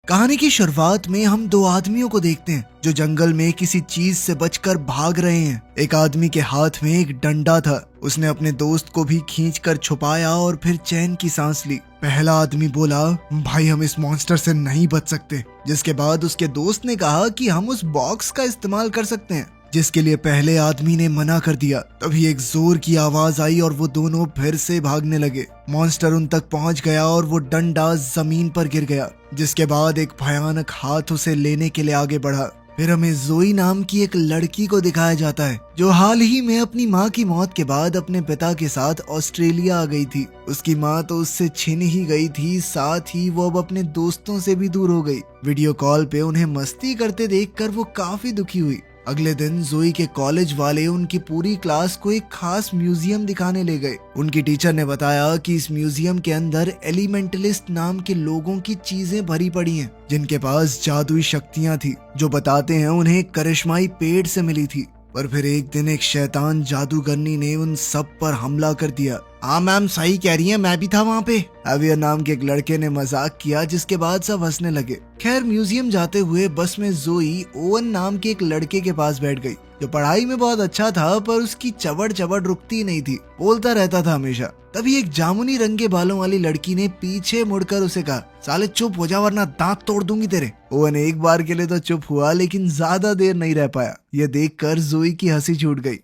कहानी की शुरुआत में हम दो आदमियों को देखते हैं जो जंगल में किसी चीज से बचकर भाग रहे हैं। एक आदमी के हाथ में एक डंडा था। उसने अपने दोस्त को भी खींचकर छुपाया और फिर चैन की सांस ली। पहला आदमी बोला, भाई हम इस मॉन्स्टर से नहीं बच सकते। जिसके बाद उसके दोस्त ने कहा कि हम उस बॉक्स का इस्तेमाल कर सकते हैं, जिसके लिए पहले आदमी ने मना कर दिया। तभी एक जोर की आवाज आई और वो दोनों फिर से भागने लगे। मॉन्स्टर उन तक पहुंच गया और वो डंडा जमीन पर गिर गया। जिसके बाद एक भयानक हाथ उसे लेने के लिए आगे बढ़ा। फिर हमें जोई नाम की एक लड़की को दिखाया जाता है जो हाल ही में अपनी माँ की मौत के बाद अपने पिता के साथ ऑस्ट्रेलिया आ गई थी। उसकी माँ तो उससे छिन ही गई थी, साथ ही वो अब अपने दोस्तों से भी दूर हो गई। वीडियो कॉल पे उन्हें मस्ती करते देखकर वो काफी दुखी हुई। अगले दिन जोई के कॉलेज वाले उनकी पूरी क्लास को एक खास म्यूजियम दिखाने ले गए। उनकी टीचर ने बताया कि इस म्यूजियम के अंदर एलिमेंटलिस्ट नाम के लोगों की चीजें भरी पड़ी हैं, जिनके पास जादुई शक्तियां थी, जो बताते हैं उन्हें एक करिश्माई पेड़ से मिली थी। पर फिर एक दिन एक शैतान जादूगरनी ने उन सब पर हमला कर दिया। हाँ मैम सही कह रही हैं, मैं भी था वहाँ पे। अवियर नाम के एक लड़के ने मजाक किया, जिसके बाद सब हंसने लगे। खैर म्यूजियम जाते हुए बस में जोई ओवन नाम के एक लड़के के पास बैठ गई, जो पढ़ाई में बहुत अच्छा था, पर उसकी चबड़ चबड़ रुकती नहीं थी, बोलता रहता था हमेशा। तभी एक जामुनी रंग के बालों वाली लड़की ने पीछे मुड़कर उसे कहा, साले चुप हो जा वरना दांत तोड़ दूंगी तेरे। ओवन एक बार के लिए तो चुप हुआ, लेकिन ज्यादा देर नहीं रह पाया। यह देखकर जोई की हंसी छूट गई।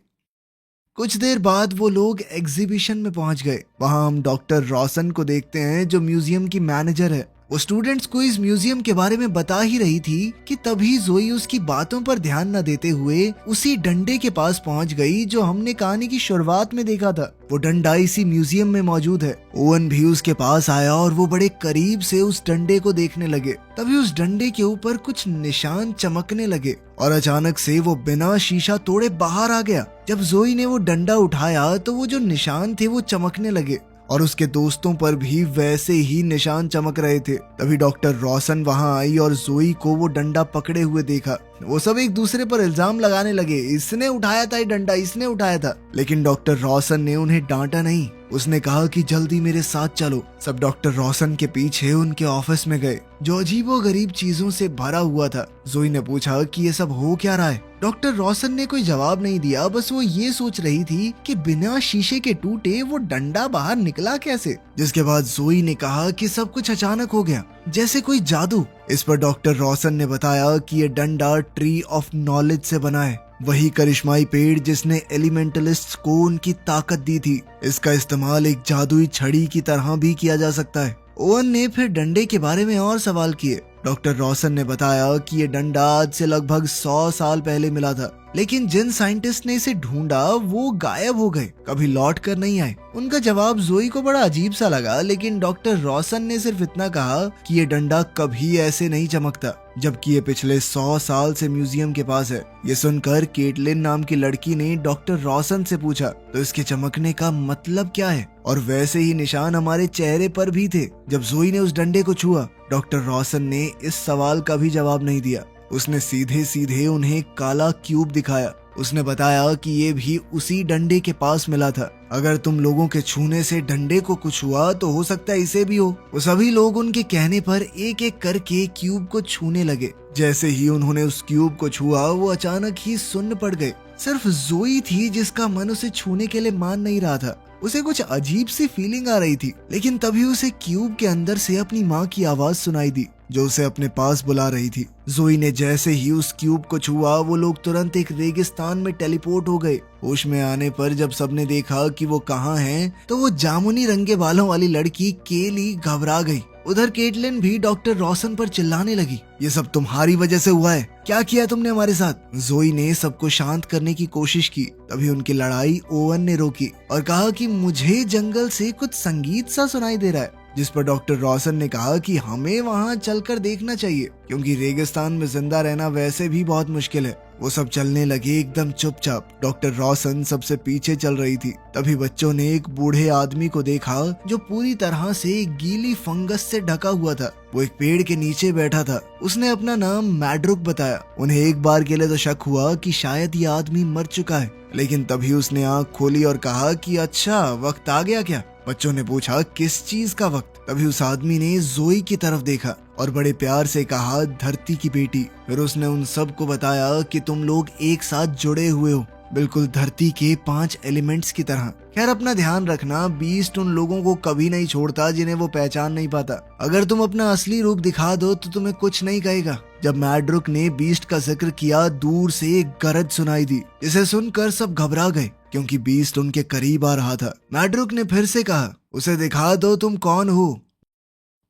कुछ देर बाद वो लोग एग्जीबिशन में पहुंच गए। वहां हम डॉक्टर रोशन को देखते हैं जो म्यूजियम की मैनेजर है। वो स्टूडेंट्स को इस म्यूजियम के बारे में बता ही रही थी कि तभी जोई उसकी बातों पर ध्यान न देते हुए उसी डंडे के पास पहुंच गई जो हमने कहानी की शुरुआत में देखा था। वो डंडा इसी म्यूजियम में मौजूद है। ओवन भी उसके पास आया और वो बड़े करीब से उस डंडे को देखने लगे। तभी उस डंडे के ऊपर कुछ निशान चमकने लगे और अचानक से वो बिना शीशा तोड़े बाहर आ गया। जब जोई ने वो डंडा उठाया तो वो जो निशान थे वो चमकने लगे और उसके दोस्तों पर भी वैसे ही निशान चमक रहे थे। तभी डॉक्टर रोशन वहां आई और जोई को वो डंडा पकड़े हुए देखा। वो सब एक दूसरे पर इल्जाम लगाने लगे, इसने उठाया था ये डंडा, इसने उठाया था। लेकिन डॉक्टर रोशन ने उन्हें डांटा नहीं। उसने कहा कि जल्दी मेरे साथ चलो। सब डॉक्टर रोशन के पीछे उनके ऑफिस में गए, जो अजीबोगरीब चीजों से भरा हुआ था। जोई ने पूछा कि ये सब हो क्या रहा है। डॉक्टर रोशन ने कोई जवाब नहीं दिया, बस वो ये सोच रही थी कि बिना शीशे के टूटे वो डंडा बाहर निकला कैसे। जिसके बाद जोई ने कहा कि सब कुछ अचानक हो गया, जैसे कोई जादू। इस पर डॉक्टर रोशन ने बताया कि ये डंडा ट्री ऑफ नॉलेज से बना है, वही करिश्माई पेड़ जिसने एलिमेंटलिस्ट्स को उनकी ताकत दी थी। इसका इस्तेमाल एक जादुई छड़ी की तरह भी किया जा सकता है। ओवन ने फिर डंडे के बारे में और सवाल किए। डॉक्टर रोशन ने बताया कि ये डंडा आज से लगभग 100 साल पहले मिला था, लेकिन जिन साइंटिस्ट ने इसे ढूंढा वो गायब हो गए, कभी लौट कर नहीं आए। उनका जवाब जोई को बड़ा अजीब सा लगा, लेकिन डॉक्टर रोशन ने सिर्फ इतना कहा कि ये डंडा कभी ऐसे नहीं चमकता, जबकि ये पिछले 100 साल से म्यूजियम के पास है। ये सुनकर केटलिन नाम की लड़की ने डॉक्टर रोशन से पूछा, तो इसके चमकने का मतलब क्या है? और वैसे ही निशान हमारे चेहरे पर भी थे जब जोई ने उस डंडे को छुआ। डॉक्टर रोशन ने इस सवाल का भी जवाब नहीं दिया। उसने सीधे सीधे उन्हें काला क्यूब दिखाया। उसने बताया कि ये भी उसी डंडे के पास मिला था। अगर तुम लोगों के छूने से डंडे को कुछ हुआ तो हो सकता है इसे भी हो। वो सभी लोग उनके कहने पर एक एक करके क्यूब को छूने लगे। जैसे ही उन्होंने उस क्यूब को छुआ वो अचानक ही सुन्न पड़ गए। सिर्फ जोई थी जिसका मन उसे छूने के लिए मान नहीं रहा था। उसे कुछ अजीब सी फीलिंग आ रही थी, लेकिन तभी उसे क्यूब के अंदर से अपनी माँ की आवाज सुनाई दी, जो उसे अपने पास बुला रही थी। जोई ने जैसे ही उस क्यूब को छुआ वो लोग तुरंत एक रेगिस्तान में टेलीपोर्ट हो गए। होश में आने पर जब सबने देखा कि वो कहाँ हैं, तो वो जामुनी रंग के बालों वाली लड़की केली घबरा गई। उधर केटलिन भी डॉक्टर रोशन पर चिल्लाने लगी, ये सब तुम्हारी वजह से हुआ है, क्या किया तुमने हमारे साथ? जोई ने सबको शांत करने की कोशिश की। तभी उनकी लड़ाई ओवन ने रोकी और कहा कि मुझे जंगल से कुछ संगीत सा सुनाई दे रहा है। जिस पर डॉक्टर रोशन ने कहा कि हमें वहां चलकर देखना चाहिए, क्योंकि रेगिस्तान में जिंदा रहना वैसे भी बहुत मुश्किल है। वो सब चलने लगे एकदम चुपचाप। डॉक्टर रोशन सबसे पीछे चल रही थी। तभी बच्चों ने एक बूढ़े आदमी को देखा जो पूरी तरह से गीली फंगस से ढका हुआ था। वो एक पेड़ के नीचे बैठा था। उसने अपना नाम मैड्रुक बताया। उन्हें एक बार के लिए तो शक हुआ कि शायद ये आदमी मर चुका है, लेकिन तभी उसने आंख खोली और कहा कि अच्छा वक्त आ गया क्या? बच्चों ने पूछा किस चीज का वक्त? तभी उस आदमी ने जोई की तरफ देखा और बड़े प्यार से कहा, धरती की बेटी। फिर उसने उन सब को बताया कि तुम लोग एक साथ जुड़े हुए हो, बिल्कुल धरती के 5 एलिमेंट्स की तरह। खैर अपना ध्यान रखना, बीस्ट उन लोगों को कभी नहीं छोड़ता जिन्हें वो पहचान नहीं पाता। अगर तुम अपना असली रूप दिखा दो तो तुम्हें कुछ नहीं कहेगा। जब मैड्रुक ने बीस्ट का जिक्र किया, दूर से एक गरज सुनाई दी, जिसे सुनकर सब घबरा गए क्योंकि बीस्ट उनके करीब आ रहा था। मैड्रुक ने फिर से कहा, उसे दिखा दो तुम कौन हो,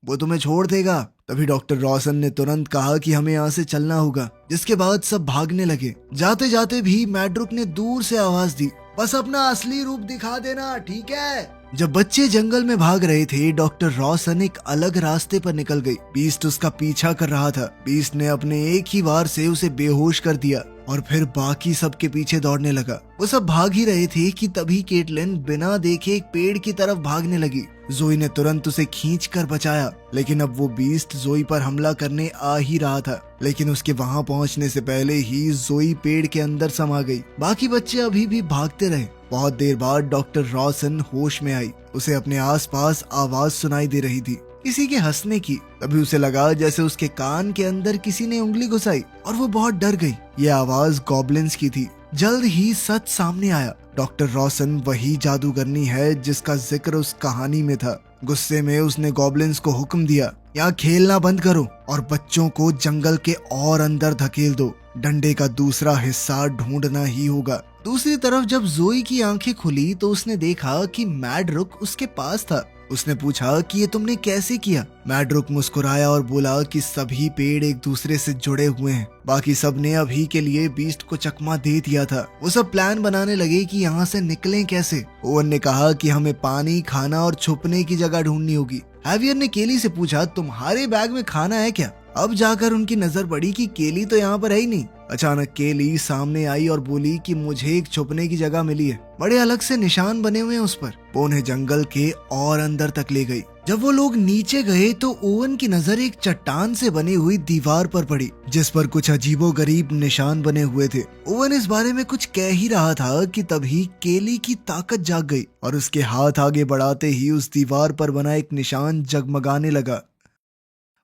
वो तुम्हें छोड़ देगा। तभी डॉक्टर रॉसन ने तुरंत कहा कि हमें यहाँ से चलना होगा, जिसके बाद सब भागने लगे। जाते जाते भी मैड्रुक ने दूर से आवाज दी, बस अपना असली रूप दिखा देना, ठीक है। जब बच्चे जंगल में भाग रहे थे, डॉक्टर रॉसन एक अलग रास्ते पर निकल गई। बीस्ट उसका पीछा कर रहा था। बीस्ट ने अपने एक ही वार से उसे बेहोश कर दिया और फिर बाकी सबके पीछे दौड़ने लगा। वो सब भाग ही रहे थे कि तभी केटलिन बिना देखे एक पेड़ की तरफ भागने लगी। जोई ने तुरंत उसे खींचकर बचाया, लेकिन अब वो बीस्ट जोई पर हमला करने आ ही रहा था। लेकिन उसके वहां पहुंचने से पहले ही जोई पेड़ के अंदर समा गई। बाकी बच्चे अभी भी भागते रहे। बहुत देर बाद डॉक्टर रॉसन होश में आई। उसे अपने आसपास आवाज सुनाई दे रही थी, किसी के हंसने की। तभी उसे लगा जैसे उसके कान के अंदर किसी ने उंगली घुसाई और वो बहुत डर गई। ये आवाज गॉब्लिन्स की थी। जल्द ही सच सामने आया। डॉक्टर रॉसन वही जादूगरनी है जिसका जिक्र उस कहानी में था। गुस्से में उसने गॉब्लिन्स को हुक्म दिया, यहाँ खेलना बंद करो और बच्चों को जंगल के और अंदर धकेल दो। डंडे का दूसरा हिस्सा ढूंढना ही होगा। दूसरी तरफ जब जोई की आंखें खुली तो उसने देखा कि मैड्रुक उसके पास था। उसने पूछा कि ये तुमने कैसे किया। मैड्रुक मुस्कुराया और बोला कि सभी पेड़ एक दूसरे से जुड़े हुए हैं। बाकी सब ने अभी के लिए बीस्ट को चकमा दे दिया था। वो सब प्लान बनाने लगे कि यहाँ से निकलें कैसे। ओवन ने कहा कि हमें पानी, खाना और छुपने की जगह ढूंढनी होगी। हैवियर ने केली से पूछा, तुम्हारे बैग में खाना है क्या? अब जाकर उनकी नजर पड़ी कि केली तो यहाँ पर है ही नहीं। अचानक केली सामने आई और बोली कि मुझे एक छुपने की जगह मिली है, बड़े अलग से निशान बने हुए हैं उस पर। वो उन्हें जंगल के और अंदर तक ले गई। जब वो लोग नीचे गए तो ओवन की नजर एक चट्टान से बनी हुई दीवार पर पड़ी, जिस पर कुछ अजीबोगरीब निशान बने हुए थे। ओवन इस बारे में कुछ कह ही रहा था कि तभी केली की ताकत जाग गई और उसके हाथ आगे बढ़ाते ही उस दीवार पर बना एक निशान जगमगाने लगा।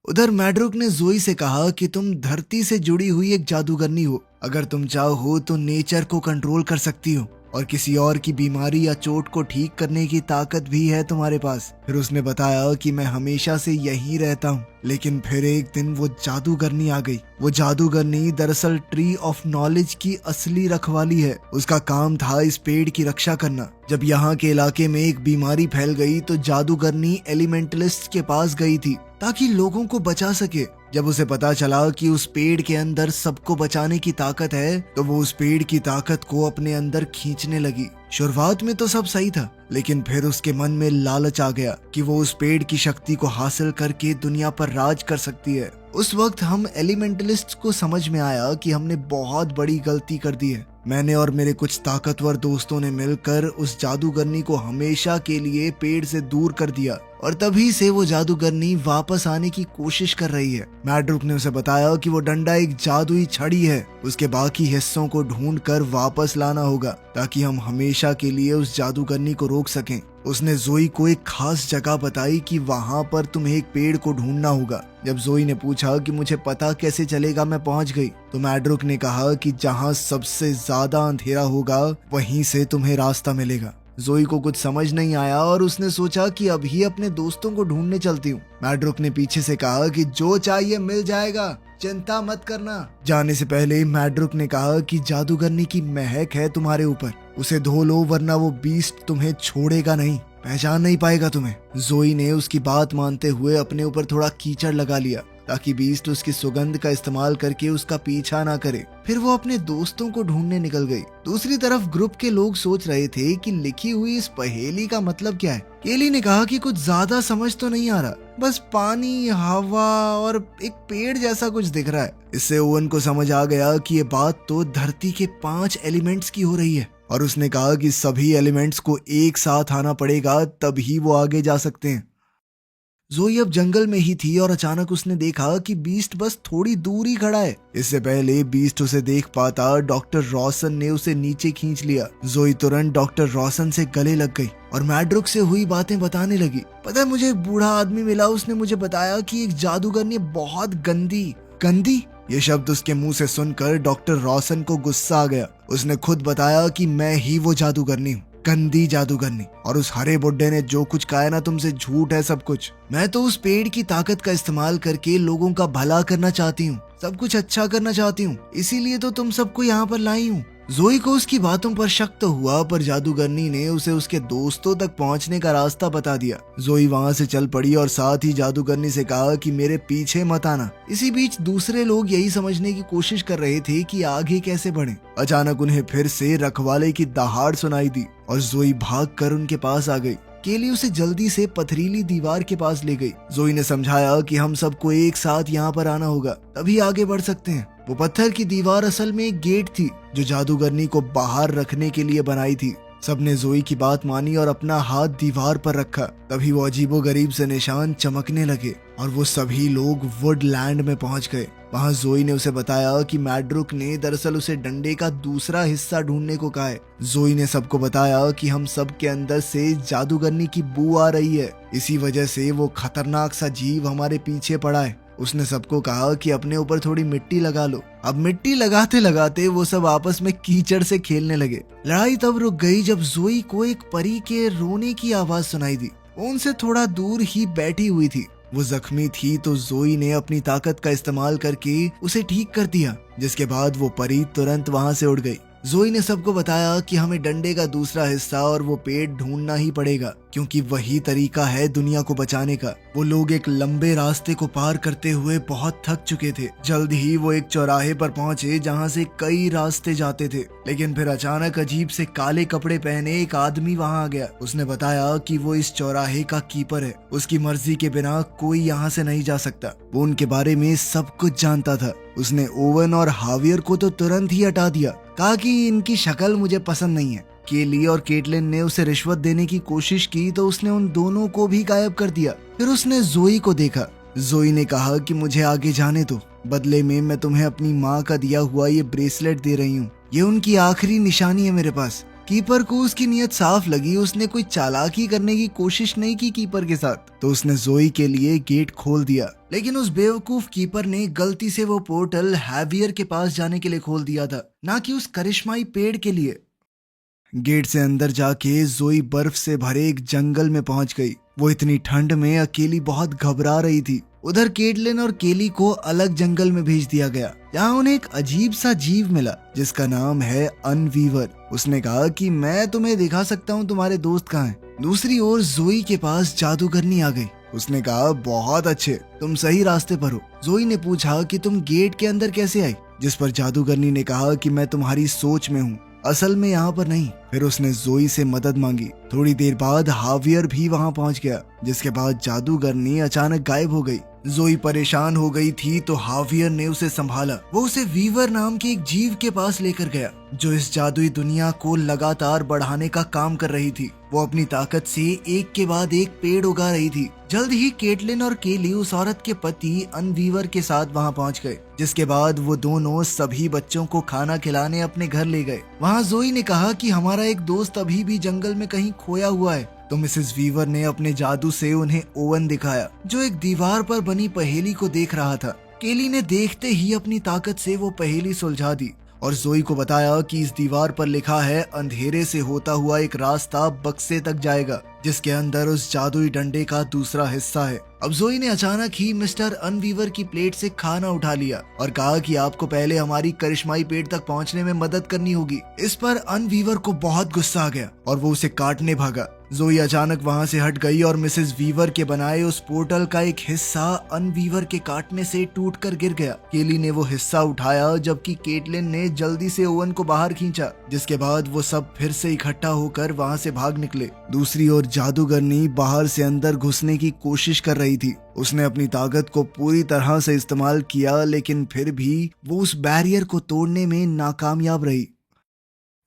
उधर मैड्रुक ने जोई से कहा कि तुम धरती से जुड़ी हुई एक जादूगरनी हो। अगर तुम चाहो तो नेचर को कंट्रोल कर सकती हो और किसी और की बीमारी या चोट को ठीक करने की ताकत भी है तुम्हारे पास। फिर उसने बताया कि मैं हमेशा से यहीं रहता हूँ, लेकिन फिर एक दिन वो जादूगरनी आ गई। वो जादूगरनी दरअसल ट्री ऑफ नॉलेज की असली रखवाली है। उसका काम था इस पेड़ की रक्षा करना। जब यहाँ के इलाके में एक बीमारी फैल गई तो जादूगरनी एलिमेंटलिस्ट के पास गई थी ताकि लोगों को बचा सके। जब उसे पता चला कि उस पेड़ के अंदर सबको बचाने की ताकत है तो वो उस पेड़ की ताकत को अपने अंदर खींचने लगी। शुरुआत में तो सब सही था, लेकिन फिर उसके मन में लालच आ गया कि वो उस पेड़ की शक्ति को हासिल करके दुनिया पर राज कर सकती है। उस वक्त हम एलिमेंटलिस्ट को समझ में आया कि हमने बहुत बड़ी गलती कर दी है। मैंने और मेरे कुछ ताकतवर दोस्तों ने मिलकर उस जादूगरनी को हमेशा के लिए पेड़ से दूर कर दिया और तभी से वो जादूगरनी वापस आने की कोशिश कर रही है। मैड्रुक ने उसे बताया कि वो डंडा एक जादुई छड़ी है, उसके बाकी हिस्सों को ढूंढकर वापस लाना होगा ताकि हम हमेशा के लिए उस जादूगरनी को रोक सकें। उसने जोई को एक खास जगह बताई कि वहाँ पर तुम्हें एक पेड़ को ढूंढना होगा। जब जोई ने पूछा कि मुझे पता कैसे चलेगा मैं पहुँच गई, तो मैड्रुक ने कहा कि जहाँ सबसे ज्यादा अंधेरा होगा वहीं से तुम्हें रास्ता मिलेगा। जोई को कुछ समझ नहीं आया और उसने सोचा कि अभी अपने दोस्तों को ढूंढने चलती हूँ। मैड्रुक ने पीछे से कहा कि जो चाहिए मिल जाएगा, चिंता मत करना। जाने से पहले मैड्रुक ने कहा कि जादूगरनी की महक है तुम्हारे ऊपर, उसे धो लो वरना वो बीस्ट तुम्हें छोड़ेगा नहीं, पहचान नहीं पाएगा तुम्हें। जोई ने उसकी बात मानते हुए अपने ऊपर थोड़ा कीचड़ लगा लिया ताकि बीस्ट उसकी सुगंध का इस्तेमाल करके उसका पीछा ना करे। फिर वो अपने दोस्तों को ढूंढने निकल गई। दूसरी तरफ ग्रुप के लोग सोच रहे थे कि लिखी हुई इस पहेली का मतलब क्या है। केली ने कहा कि कुछ ज्यादा समझ तो नहीं आ रहा, बस पानी, हवा और एक पेड़ जैसा कुछ दिख रहा है। इससे ओवन को समझ आ गया कि ये बात तो धरती के 5 एलिमेंट्स की हो रही है और उसने कहा कि सभी एलिमेंट्स को एक साथ आना पड़ेगा तभी वो आगे जा सकते हैं। जोई अब जंगल में ही थी और अचानक उसने देखा कि बीस्ट बस थोड़ी दूर ही खड़ा है। इससे पहले बीस्ट उसे देख पाता डॉक्टर रॉसन ने उसे नीचे खींच लिया। जोई तुरंत डॉक्टर रॉसन से गले लग गई और मैड्रुक से हुई बातें बताने लगी। पता है, मुझे एक बूढ़ा आदमी मिला, उसने मुझे बताया कि एक जादूगरनी बहुत गंदी ये शब्द उसके मुंह से सुनकर डॉक्टर रॉसन को गुस्सा आ गया। उसने खुद बताया कि मैं ही वो जादूगरनी हूँ, गंदी जादूगरनी। और उस हरे बुड्ढे ने जो कुछ कहा ना तुमसे झूठ है सब कुछ। मैं तो उस पेड़ की ताकत का इस्तेमाल करके लोगों का भला करना चाहती हूँ, सब कुछ अच्छा करना चाहती हूँ, इसीलिए तो तुम सबको यहाँ पर लाई हूँ। जोई को उसकी बातों पर शक तो हुआ, पर जादूगरनी ने उसे उसके दोस्तों तक पहुंचने का रास्ता बता दिया। जोई वहां से चल पड़ी और साथ ही जादूगरनी से कहा कि मेरे पीछे मत आना। इसी बीच दूसरे लोग यही समझने की कोशिश कर रहे थे कि आगे कैसे बढ़े। अचानक उन्हें फिर से रखवाले की दहाड़ सुनाई दी और जोई भागकर उनके पास आ गई। केली उसे जल्दी से पथरीली दीवार के पास ले गई। जोई ने समझाया कि हम सबको एक साथ यहाँ पर आना होगा, तभी आगे बढ़ सकते हैं। वो पत्थर की दीवार असल में एक गेट थी जो जादूगरनी को बाहर रखने के लिए बनाई थी। सबने जोई की बात मानी और अपना हाथ दीवार पर रखा। तभी वो अजीबोगरीब से निशान चमकने लगे और वो सभी लोग वुडलैंड में पहुंच गए। वहां जोई ने उसे बताया कि मैड्रुक ने दरअसल उसे डंडे का दूसरा हिस्सा ढूंढने को कहा है। जोई ने सबको बताया कि हम सब के अंदर से जादूगरनी की बू आ रही है, इसी वजह से वो खतरनाक सा जीव हमारे पीछे पड़ा है। उसने सबको कहा कि अपने ऊपर थोड़ी मिट्टी लगा लो। अब मिट्टी लगाते लगाते वो सब आपस में कीचड़ से खेलने लगे। लड़ाई तब रुक गई जब जोई को एक परी के रोने की आवाज सुनाई दी। वो उनसे थोड़ा दूर ही बैठी हुई थी। वो जख्मी थी तो जोई ने अपनी ताकत का इस्तेमाल करके उसे ठीक कर दिया, जिसके बाद वो परी तुरंत वहां से उड़ गई। जोई ने सबको बताया कि हमें डंडे का दूसरा हिस्सा और वो पेड़ ढूंढना ही पड़ेगा, क्योंकि वही तरीका है दुनिया को बचाने का। वो लोग एक लंबे रास्ते को पार करते हुए बहुत थक चुके थे। जल्द ही वो एक चौराहे पर पहुंचे जहां से कई रास्ते जाते थे, लेकिन फिर अचानक अजीब से काले कपड़े पहने एक आदमी वहां आ गया। उसने बताया कि वो इस चौराहे का कीपर है, उसकी मर्जी के बिना कोई यहाँ से नहीं जा सकता। वो उनके बारे में सब कुछ जानता था। उसने ओवन और हावियर को तो तुरंत ही हटा दिया, कहा कि इनकी शक्ल मुझे पसंद नहीं है। केली और केटलिन ने उसे रिश्वत देने की कोशिश की तो उसने उन दोनों को भी गायब कर दिया। फिर उसने जोई को देखा। जोई ने कहा कि मुझे आगे जाने दो, बदले में मैं तुम्हें अपनी माँ का दिया हुआ ये ब्रेसलेट दे रही हूँ, ये उनकी आखिरी निशानी है मेरे पास। कीपर को उसकी नीयत साफ लगी, उसने कोई चालाकी करने की कोशिश नहीं की कीपर के साथ, तो उसने जोई के लिए गेट खोल दिया। लेकिन उस बेवकूफ कीपर ने गलती से वो पोर्टल हैवियर के पास जाने के लिए खोल दिया था, ना कि उस करिश्माई पेड़ के लिए। गेट से अंदर जाके जोई बर्फ से भरे एक जंगल में पहुंच गई। वो इतनी ठंड में अकेली बहुत घबरा रही थी। उधर केटलिन और केली को अलग जंगल में भेज दिया गया, जहाँ उन्हें एक अजीब सा जीव मिला जिसका नाम है अनवीवर। उसने कहा कि मैं तुम्हें दिखा सकता हूँ तुम्हारे दोस्त कहाँ हैं। दूसरी ओर जोई के पास जादूगरनी आ गई। उसने कहा बहुत अच्छे, तुम सही रास्ते पर हो। जोई ने पूछा कि तुम गेट के अंदर कैसे आई, जिस पर जादूगरनी ने कहा कि मैं तुम्हारी सोच में हूँ, असल में यहाँ पर नहीं। फिर उसने जोई से मदद मांगी। थोड़ी देर बाद हावियर भी वहाँ पहुँच गया, जिसके बाद जादूगरनी अचानक गायब हो गई। जोई परेशान हो गई थी तो हावियर ने उसे संभाला। वो उसे वीवर नाम के एक जीव के पास लेकर गया, जो इस जादुई दुनिया को लगातार बढ़ाने का काम कर रही थी। वो अपनी ताकत से एक के बाद एक पेड़ उगा रही थी। जल्द ही केटलिन और केली उस औरत के पति अनवीवर के साथ वहाँ पहुँच गए, जिसके बाद वो दोनों सभी बच्चों को खाना खिलाने अपने घर ले गए। वहाँ जोई ने कहा कि हमारा एक दोस्त अभी भी जंगल में कहीं खोया हुआ है, तो मिसेस वीवर ने अपने जादू से उन्हें ओवन दिखाया, जो एक दीवार पर बनी पहेली को देख रहा था। केली ने देखते ही अपनी ताकत से वो पहेली सुलझा दी और जोई को बताया कि इस दीवार पर लिखा है अंधेरे से होता हुआ एक रास्ता बक्से तक जाएगा, जिसके अंदर उस जादुई डंडे का दूसरा हिस्सा है। अब जोई ने अचानक ही मिस्टर अनवीवर की प्लेट से खाना उठा लिया और कहा कि आपको पहले हमारी करिश्माई पेड़ तक पहुंचने में मदद करनी होगी। इस पर अनवीवर को बहुत गुस्सा आ गया और वो उसे काटने भागा। जोई अचानक वहां से हट गई और मिसेस वीवर के बनाए उस पोर्टल का एक हिस्सा अनवीवर के काटने से टूटकर गिर गया। केली ने वो हिस्सा उठाया, जबकि केटलिन ने जल्दी से ओवन को बाहर खींचा, जिसके बाद वो सब फिर से इकट्ठा होकर वहां से भाग निकले। दूसरी ओर जादूगरनी बाहर से अंदर घुसने की कोशिश कर रही थी। उसने अपनी ताकत को पूरी तरह से इस्तेमाल किया, लेकिन फिर भी वो उस बैरियर को तोड़ने में नाकामयाब रही।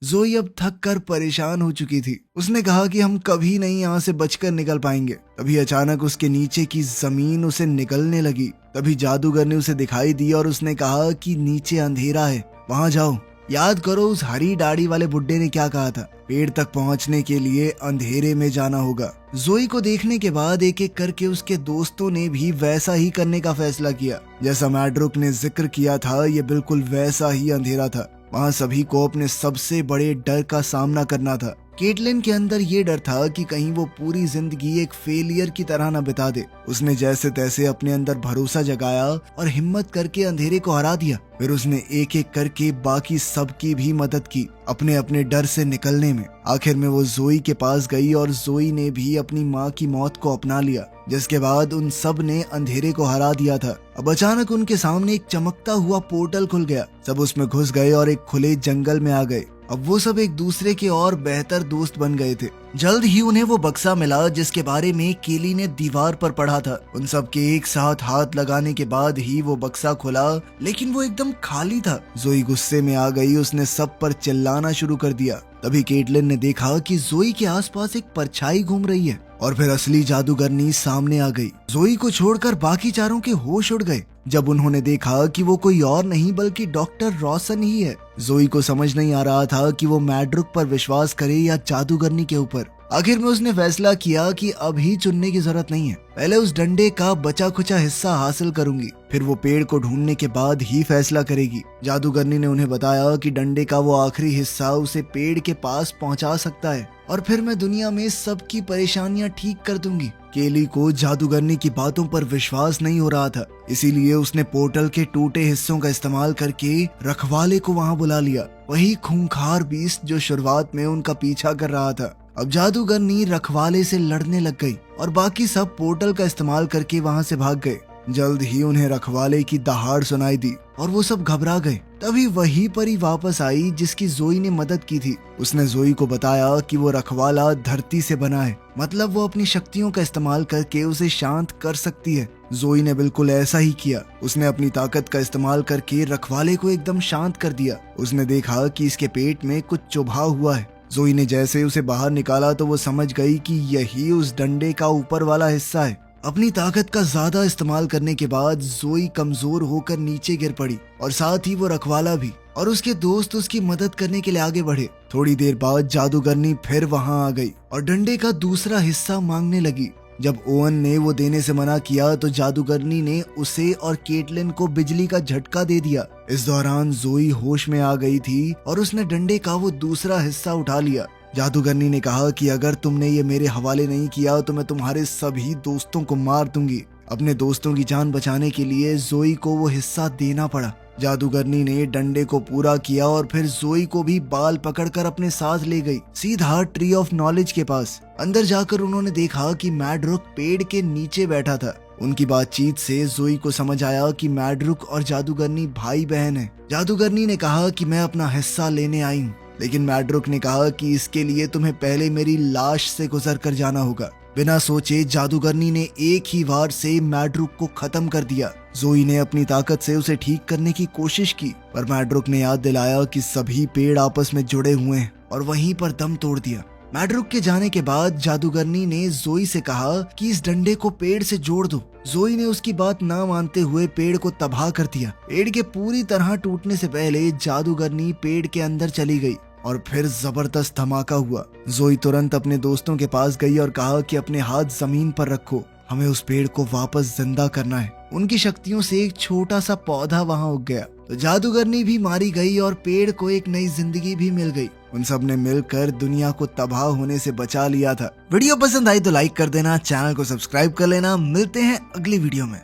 जोई अब थक कर परेशान हो चुकी थी। उसने कहा कि हम कभी नहीं यहाँ से बचकर निकल पाएंगे। तभी अचानक उसके नीचे की जमीन उसे निगलने लगी। तभी जादूगर ने उसे दिखाई दी और उसने कहा कि नीचे अंधेरा है, वहां जाओ। याद करो उस हरी दाढ़ी वाले बुड्ढे ने क्या कहा था, पेड़ तक पहुंचने के लिए अंधेरे में जाना होगा। जोई को देखने के बाद एक एक करके उसके दोस्तों ने भी वैसा ही करने का फैसला किया। जैसा मैड्रुक ने जिक्र किया था, ये बिल्कुल वैसा ही अंधेरा था। वहाँ सभी को अपने सबसे बड़े डर का सामना करना था। केटलिन के अंदर ये डर था कि कहीं वो पूरी जिंदगी एक फेलियर की तरह न बिता दे। उसने जैसे तैसे अपने अंदर भरोसा जगाया और हिम्मत करके अंधेरे को हरा दिया। फिर उसने एक एक करके बाकी सबकी भी मदद की अपने अपने डर से निकलने में। आखिर में वो जोई के पास गई और जोई ने भी अपनी माँ की मौत को अपना लिया, जिसके बाद उन सब ने अंधेरे को हरा दिया था। अब अचानक उनके सामने एक चमकता हुआ पोर्टल खुल गया। सब उसमें घुस गए और एक खुले जंगल में आ गए। अब वो सब एक दूसरे के और बेहतर दोस्त बन गए थे। जल्द ही उन्हें वो बक्सा मिला जिसके बारे में केली ने दीवार पर पढ़ा था। उन सब के एक साथ हाथ लगाने के बाद ही वो बक्सा खुला, लेकिन वो एकदम खाली था। जोई गुस्से में आ गई। उसने सब पर चिल्लाना शुरू कर दिया। तभी केटलिन ने देखा कि जोई के आसपास एक परछाई घूम रही है और फिर असली जादूगरनी सामने आ गई। जोई को छोड़कर बाकी चारों के होश उड़ गए जब उन्होंने देखा कि वो कोई और नहीं बल्कि डॉक्टर रॉसन ही है। जोई को समझ नहीं आ रहा था कि वो मैड्रुक पर विश्वास करे या जादूगरनी के ऊपर। आखिर में उसने फैसला किया कि अभी चुनने की जरूरत नहीं है, पहले उस डंडे का बचा खुचा हिस्सा हासिल करूंगी, फिर वो पेड़ को ढूंढने के बाद ही फैसला करेगी। जादूगरनी ने उन्हें बताया कि डंडे का वो आखिरी हिस्सा उसे पेड़ के पास पहुंचा सकता है और फिर मैं दुनिया में सबकी परेशानियां ठीक कर दूंगी। केली को जादूगरनी की बातों पर विश्वास नहीं हो रहा था, इसीलिए उसने पोर्टल के टूटे हिस्सों का इस्तेमाल करके रखवाले को वहां बुला लिया। वही खूंखार बीस्ट जो शुरुआत में उनका पीछा कर रहा था। अब जादूगरनी रखवाले से लड़ने लग गई और बाकी सब पोर्टल का इस्तेमाल करके वहां से भाग गए। जल्द ही उन्हें रखवाले की दहाड़ सुनाई दी और वो सब घबरा गए। तभी वही परी वापस आई जिसकी जोई ने मदद की थी। उसने जोई को बताया कि वो रखवाला धरती से बना है, मतलब वो अपनी शक्तियों का इस्तेमाल करके उसे शांत कर सकती है। जोई ने बिल्कुल ऐसा ही किया। उसने अपनी ताकत का इस्तेमाल करके रखवाले को एकदम शांत कर दिया। उसने देखा कि इसके पेट में कुछ चुभा हुआ है। जोई ने जैसे उसे बाहर निकाला तो वो समझ गई कि यही उस डंडे का ऊपर वाला हिस्सा है। अपनी ताकत का ज्यादा इस्तेमाल करने के बाद जोई कमजोर होकर नीचे गिर पड़ी और साथ ही वो रखवाला भी और उसके दोस्त उसकी मदद करने के लिए आगे बढ़े। थोड़ी देर बाद जादूगरनी फिर वहां आ गई और डंडे का दूसरा हिस्सा मांगने लगी। जब ओवन ने वो देने से मना किया तो जादूगरनी ने उसे और केटलिन को बिजली का झटका दे दिया। इस दौरान जोई होश में आ गई थी और उसने डंडे का वो दूसरा हिस्सा उठा लिया। जादूगरनी ने कहा कि अगर तुमने ये मेरे हवाले नहीं किया तो मैं तुम्हारे सभी दोस्तों को मार दूंगी। अपने दोस्तों की जान बचाने के लिए जोई को वो हिस्सा देना पड़ा। जादूगरनी ने डंडे को पूरा किया और फिर जोई को भी बाल पकड़कर अपने साथ ले गई सीधा ट्री ऑफ नॉलेज के पास। अंदर जाकर उन्होंने देखा कि मैड्रुक पेड़ के नीचे बैठा था। उनकी बातचीत से जोई को समझ आया कि मैड्रुक और जादूगरनी भाई बहन है। जादूगरनी ने कहा कि मैं अपना हिस्सा लेने आई हूँ, लेकिन मैड्रुक ने कहा कि इसके लिए तुम्हें पहले मेरी लाश से गुजर कर जाना होगा। बिना सोचे जादूगरनी ने एक ही वार से मैड्रुक को खत्म कर दिया। जोई ने अपनी ताकत से उसे ठीक करने की कोशिश की, पर मैड्रुक ने याद दिलाया कि सभी पेड़ आपस में जुड़े हुए हैं और वहीं पर दम तोड़ दिया। मैड्रुक के जाने के बाद जादूगरनी ने जोई से कहा कि इस डंडे को पेड़ से जोड़ दो। जोई ने उसकी बात ना मानते हुए पेड़ को तबाह कर दिया। पेड़ के पूरी तरह टूटने से पहले जादूगरनी पेड़ के अंदर चली गई और फिर जबरदस्त धमाका हुआ। जोई तुरंत अपने दोस्तों के पास गई और कहा कि अपने हाथ जमीन पर रखो, हमें उस पेड़ को वापस जिंदा करना है। उनकी शक्तियों से एक छोटा सा पौधा वहां उग गया तो जादूगरनी भी मारी गई और पेड़ को एक नई जिंदगी भी मिल गई। उन सब ने मिलकर दुनिया को तबाह होने से बचा लिया था। वीडियो पसंद आई तो लाइक कर देना, चैनल को सब्सक्राइब कर लेना। मिलते हैं अगली वीडियो में।